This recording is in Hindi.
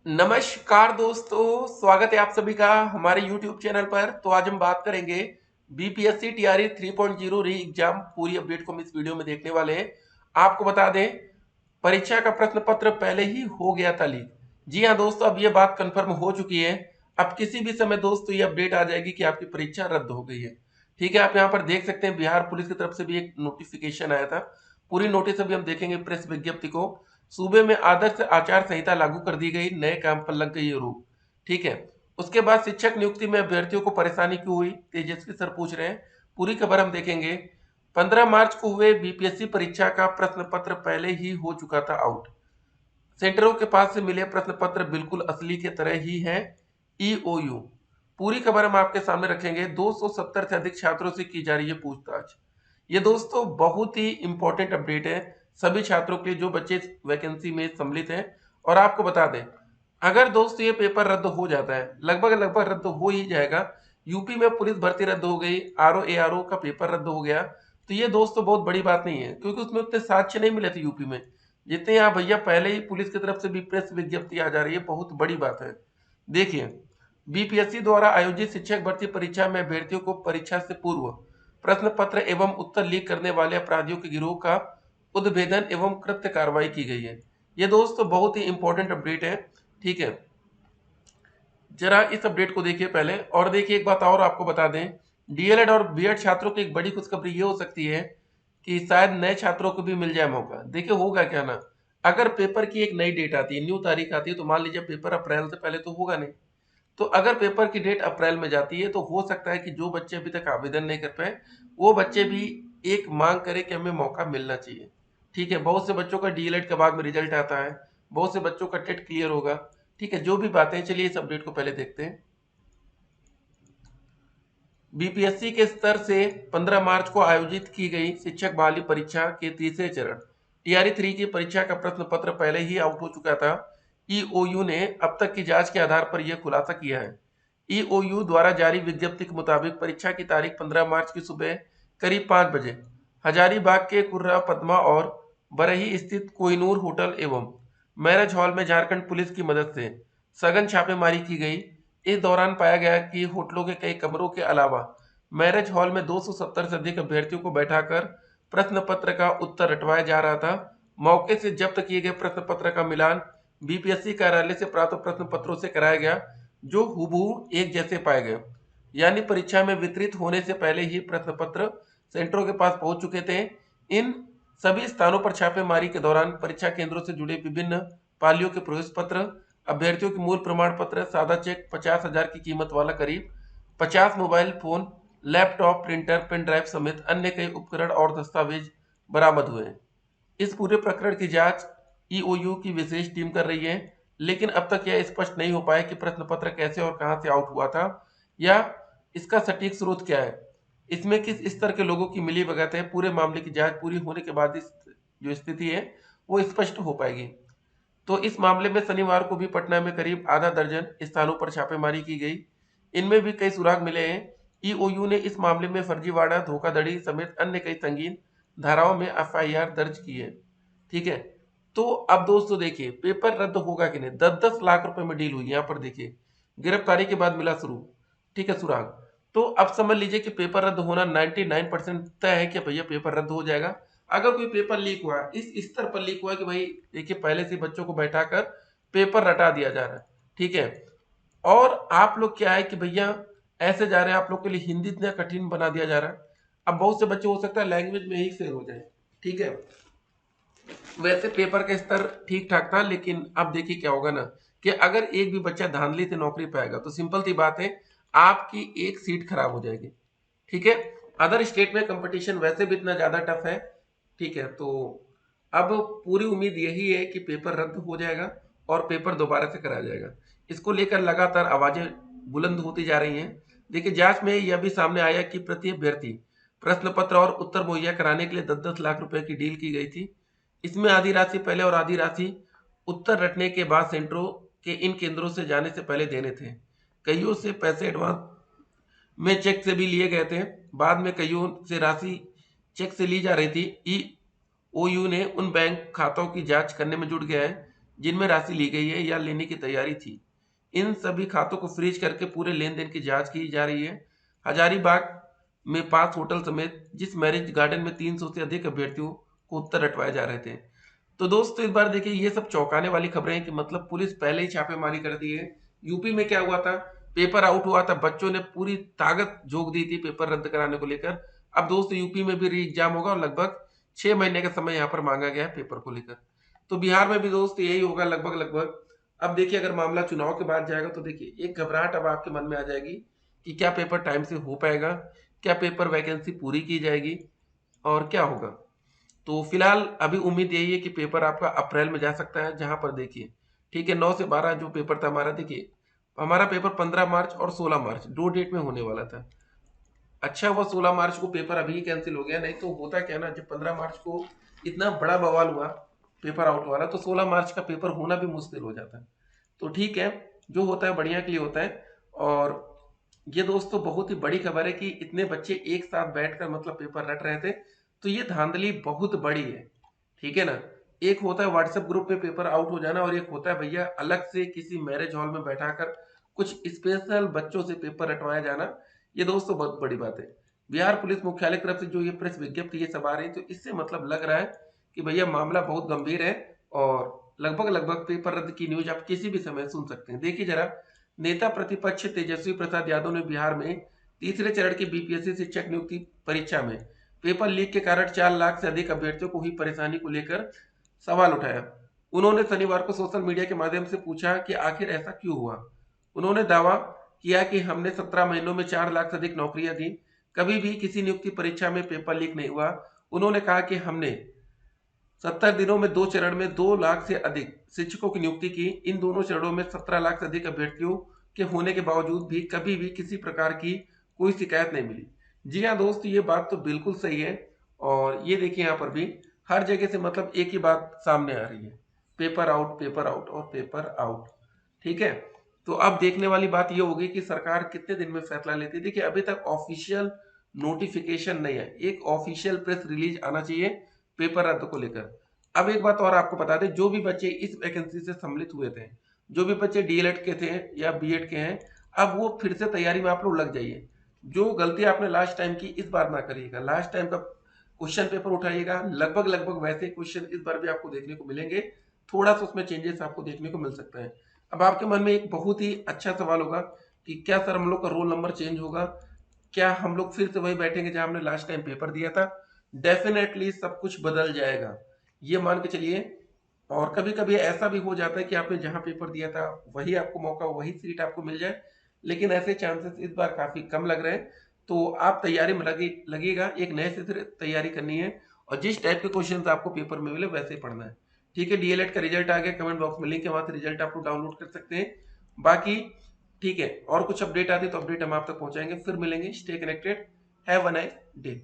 नमस्कार दोस्तों, स्वागत है आप सभी का हमारे YouTube चैनल पर। तो आज हम बात करेंगे बीपीएससी टीआरई 3.0 री एग्जाम। पूरी अपडेट को हम इस वीडियो में देखने वाले हैं। आपको बता दें, परीक्षा का प्रश्न पत्र पहले ही हो गया था लीक। जी हाँ दोस्तों, अब ये बात कंफर्म हो चुकी है। अब किसी भी समय दोस्तों ये अपडेट आ जाएगी कि आपकी परीक्षा रद्द हो गई है। ठीक है, आप यहाँ पर देख सकते हैं बिहार पुलिस की तरफ से भी एक नोटिफिकेशन आया था। पूरी नोटिस अभी हम देखेंगे प्रेस विज्ञप्ति को। सूबे में आदर्श आचार संहिता लागू कर दी गई, नए काम पर लग गई रोक। ठीक है, उसके बाद शिक्षक नियुक्ति में अभ्यर्थियों को परेशानी क्यों हुई, तेजस्वी सर पूछ रहे हैं। पूरी खबर हम देखेंगे। 15 मार्च को हुए बीपीएससी परीक्षा का प्रश्न पत्र पहले ही हो चुका था आउट। सेंटरों के पास से मिले प्रश्न पत्र बिल्कुल असली के तरह ही है। ईओयू पूरी खबर हम आपके सामने रखेंगे। 270 से अधिक छात्रों से की जा रही है पूछताछ। ये दोस्तों बहुत ही इंपॉर्टेंट अपडेट है सभी छात्रों के लिए जो बच्चे इस वैकेंसी में सम्मिलित हैं। और आपको बता दें, अगर दोस्तों ये पेपर रद्द हो जाता है, लगभग लगभग रद्द हो ही जाएगा। यूपी में पुलिस भर्ती रद्द हो गई, आरओ एआरओ का पेपर रद्द हो गया, तो ये दोस्तों बहुत बड़ी बात नहीं है, क्योंकि उसमें उतने साक्ष्य नहीं मिले थे यूपी में जितने यहाँ भैया पहले ही पुलिस की तरफ से भी प्रेस विज्ञप्ति आ जा रही है। बहुत बड़ी बात है। देखिए, बीपीएससी द्वारा आयोजित शिक्षक भर्ती परीक्षा में अभ्यर्थियों को परीक्षा से पूर्व प्रश्न पत्र एवं उत्तर लीक करने वाले अपराधियों के गिरोह का उद्भेदन एवं कृत्य कार्रवाई की गई है। ये दोस्तों बहुत ही इंपॉर्टेंट अपडेट है। ठीक है, जरा इस अपडेट को देखिए पहले। और देखिए, एक बात और आपको बता दें, डीएलएड और बीएड छात्रों की एक बड़ी खुशखबरी ये हो सकती है कि शायद नए छात्रों को भी मिल जाए मौका। देखिए होगा क्या ना, अगर पेपर की एक नई डेट आती है, न्यू तारीख आती है, तो मान लीजिए पेपर अप्रैल से पहले तो होगा नहीं। तो अगर पेपर की डेट अप्रैल में जाती है तो हो सकता है कि जो बच्चे अभी तक आवेदन नहीं कर पाए, वो बच्चे भी एक मांग करें कि हमें मौका मिलना चाहिए। ठीक है, बहुत से बच्चों का डीएलएड के बाद में रिजल्ट आता है, बहुत से बच्चों का टेट क्लियर होगा। ठीक है, जो भी बातें, चलिए इस अपडेट को पहले देखते हैं। बीपीएससी के स्तर से 15 मार्च को आयोजित की गई शिक्षक बहाली परीक्षा के तीसरे चरण टीआरई 3 की परीक्षा का प्रश्न पत्र पहले ही आउट हो चुका था। ईओयू ने अब तक की जांच के आधार पर यह खुलासा किया है। ईओयू द्वारा जारी विज्ञप्ति के मुताबिक परीक्षा की तारीख 15 मार्च की सुबह करीब 5 बजे हजारीबाग के कुर्रा पद्मा और बरही स्थित कोहिनूर होटल एवं मैरिज हॉल में झारखंड पुलिस की मदद से सघन छापेमारी की गई। इस दौरान पाया गया कि होटलों के कई कमरों के अलावा मैरिज हॉल में 270 से अधिक अभ्यर्थियों को बैठाकर प्रश्न पत्र का उत्तर रटवाया जा रहा था। मौके से जब्त किए गए प्रश्न पत्र का मिलान बीपीएससी कार्यालय से प्राप्त प्रश्न पत्रों से कराया गया, जो हूबहू एक जैसे पाए गए। यानी परीक्षा में वितरित होने से पहले ही प्रश्न पत्र सेंटरों के पास पहुंच चुके थे। इन सभी स्थानों पर छापेमारी के दौरान परीक्षा केंद्रों से जुड़े विभिन्न पालियों के प्रवेश पत्र, अभ्यर्थियों के मूल प्रमाण पत्र, सादा चेक, 50,000 की कीमत वाला करीब 50 mobile phone, laptop, printer, pen drive समेत अन्य कई उपकरण और दस्तावेज बरामद हुए हैं। इस पूरे प्रकरण की जांच ईओयू की विशेष टीम कर रही है, लेकिन अब तक यह स्पष्ट नहीं हो पाया कि प्रश्न पत्र कैसे और कहां से आउट हुआ था, या इसका सटीक स्रोत क्या है, इसमें किस स्तर के लोगों की मिली भगत है। पूरे मामले की जांच पूरी होने के बाद इस जो स्थिति है वो स्पष्ट हो पाएगी। तो इस मामले में शनिवार को भी पटना में करीब आधा दर्जन स्थानों पर छापेमारी की गई। इनमें भी कई सुराग मिले हैं। ईओयू ने इस मामले में फर्जीवाड़ा, धोखाधड़ी समेत अन्य कई संगीन धाराओं में एफआईआर दर्ज की है। ठीक है, तो अब दोस्तों देखिए, पेपर रद्द होगा कि नहीं। 10-10 लाख रुपए में डील हुई। यहाँ पर देखिए, गिरफ्तारी के बाद मिला शुरू। ठीक है, सुराग। तो अब समझ लीजिए कि पेपर रद्द होना 99% तय है कि भैया पेपर रद्द हो जाएगा। अगर कोई पेपर लीक हुआ, इस स्तर पर लीक हुआ कि भाई देखिए पहले से बच्चों को बैठाकर पेपर रटा दिया जा रहा है। ठीक है, और आप लोग क्या है कि भैया ऐसे जा रहे हैं, आप लोग के लिए हिंदी इतना कठिन बना दिया जा रहा है। अब बहुत से बच्चे हो सकता है लैंग्वेज में ही फेल हो जाए। ठीक है, वैसे पेपर का स्तर ठीक ठाक था, लेकिन अब देखिए क्या होगा ना, कि अगर एक भी बच्चा धांधली से नौकरी पाएगा तो सिंपल सी बात है, आपकी एक सीट खराब हो जाएगी। ठीक है, अदर स्टेट में कंपटीशन वैसे भी इतना ज्यादा टफ है। ठीक है, तो अब पूरी उम्मीद यही है कि पेपर रद्द हो जाएगा और पेपर दोबारा से कराया जाएगा। इसको लेकर लगातार आवाजें बुलंद होती जा रही हैं। देखिए, जांच में यह भी सामने आया कि प्रति अभ्यर्थी प्रश्न पत्र और उत्तर मुहैया कराने के लिए 10-10 लाख रुपए की डील की गई थी। इसमें आधी राशि पहले और आधी राशि उत्तर रटने के बाद सेंटरों के इन केंद्रों से जाने से पहले देने थे। कईयों से पैसे एडवांस में चेक से भी लिए गए थे। बाद में कईयों से राशि चेक से ली जा रही थी। ईओयू ने उन बैंक खातों की जांच करने में जुट गया है जिनमें राशि ली गई है या लेने की तैयारी थी। इन सभी खातों को फ्रीज करके पूरे लेन देन की जांच की जा रही है। हजारीबाग में 5 होटल समेत जिस मैरिज गार्डन में 300 से अधिक अभ्यर्थियों को उत्तर रटवाए जा रहे थे। तो दोस्तों इस बार देखिए ये सब चौंकाने वाली खबरें हैं कि मतलब पुलिस पहले ही छापेमारी कर दी है। यूपी में क्या हुआ था, पेपर आउट हुआ था, बच्चों ने पूरी ताकत झोंक दी थी पेपर रद्द कराने को लेकर। अब दोस्तों यूपी में भी री एग्जाम होगा और लगभग 6 महीने का समय यहाँ पर मांगा गया है पेपर को लेकर। तो बिहार में भी दोस्त यही होगा लगभग लगभग। अब देखिए अगर मामला चुनाव के बाद जाएगा तो देखिए एक घबराहट अब आपके मन में आ जाएगी कि क्या पेपर टाइम से हो पाएगा, क्या पेपर वैकेंसी पूरी की जाएगी और क्या होगा। तो फिलहाल अभी उम्मीद यही है कि पेपर आपका अप्रैल में जा सकता है, जहां पर देखिए ठीक है 9 से 12 जो पेपर था हमारा, देखिए हमारा पेपर 15 मार्च और 16 मार्च 2 डेट में होने वाला था। अच्छा हुआ 16 मार्च को पेपर अभी कैंसिल हो गया, नहीं तो होता क्या ना, जब 15 मार्च को इतना बड़ा बवाल हुआ पेपर आउट वाला तो 16 मार्च का पेपर होना भी मुश्किल हो जाता है। तो ठीक है, जो होता है बढ़िया के लिए होता है। और ये दोस्तों बहुत ही बड़ी खबर है कि इतने बच्चे एक साथ बैठकर मतलब पेपर रट रहे थे। तो ये धांधली बहुत बड़ी है, ठीक है ना। एक होता है व्हाट्सएप ग्रुप में पेपर आउट हो जाना और एक होता है भैया अलग से किसी मैरिज हॉल में बैठाकर कुछ स्पेशल बच्चों से पेपर रटवाया जाना। ये दोस्तों बहुत बड़ी बात है। बिहार पुलिस मुख्यालय की तरफ से जो ये प्रेस विज्ञप्ति ये सब आ रही है तो इससे मतलब लग रहा है कि भैया मामला बहुत गंभीर है और लगभग लगभग पेपर रद्द की न्यूज आप किसी भी समय सुन सकते हैं। देखिए जरा, नेता प्रतिपक्ष तेजस्वी प्रसाद यादव ने बिहार में तीसरे चरण की बीपीएससी शिक्षक नियुक्ति परीक्षा में पेपर लीक के कारण 4 लाख से अधिक अभ्यर्थियों को हुई परेशानी को लेकर सवाल उठाया। उन्होंने शनिवार को सोशल मीडिया के माध्यम से पूछा कि आखिर ऐसा क्यों हुआ। उन्होंने दावा किया कि हमने 17 महीनों में 4 लाख से अधिक नौकरियां दी, कभी भी किसी नियुक्ति परीक्षा में पेपर लीक नहीं हुआ। उन्होंने कहा कि हमने 70 दिनों में 2 चरण में 2 लाख से अधिक शिक्षकों की नियुक्ति की। इन दोनों चरणों में 17 लाख से अधिक अभ्यर्थियों के होने के बावजूद भी कभी भी किसी प्रकार की कोई शिकायत नहीं मिली। जी हाँ दोस्त, ये बात तो बिल्कुल सही है। और ये देखिए यहाँ पर भी हर जगह से मतलब एक ही बात सामने आ रही है, पेपर आउट और पेपर आउट। ठीक है, तो अब देखने वाली बात ये होगी कि सरकार कितने दिन में फैसला लेती है। देखिए अभी तक ऑफिशियल नोटिफिकेशन नहीं है, एक ऑफिशियल प्रेस रिलीज आना चाहिए पेपर रद्द को लेकर। अब एक बात और आपको बता दें, जो भी बच्चे इस वैकेंसी से सम्मिलित हुए थे, जो भी बच्चे डीएलएड के थे या बीएड के हैं, अब वो फिर से तैयारी में आप लोग लग जाइए। जो गलती आपने लास्ट टाइम की इस बार ना करिएगा। लास्ट टाइम का क्वेश्चन पेपर उठाइएगा, लगभग लगभग वैसे क्वेश्चन इस बार भी आपको देखने को मिलेंगे। थोड़ा सा उसमें चेंजेस आपको देखने को मिल सकता है। अब आपके मन में एक बहुत ही अच्छा सवाल होगा कि क्या सर हम लोग का रोल नंबर चेंज होगा, क्या हम लोग फिर से वही बैठेंगे जहां हमने लास्ट टाइम पेपर दिया था। डेफिनेटली सब कुछ बदल जाएगा, ये मान के चलिए। और कभी कभी ऐसा भी हो जाता है कि आपने जहां पेपर दिया था वही आपको मौका, वही सीट आपको मिल जाए, लेकिन ऐसे चांसेस इस बार काफी कम लग रहे हैं। तो आप तैयारी में लगेगा, एक नए से फिर तैयारी करनी है और जिस टाइप के क्वेश्चन आपको पेपर में मिले वैसे ही पढ़ना है। ठीक है, डीएलएड का रिजल्ट आ गया, कमेंट बॉक्स में लिंक है, वहां से रिजल्ट आप लोग डाउनलोड कर सकते हैं। बाकी ठीक है, और कुछ अपडेट आती है तो अपडेट हम आप तक पहुंचाएंगे। फिर मिलेंगे, stay connected, have a nice day.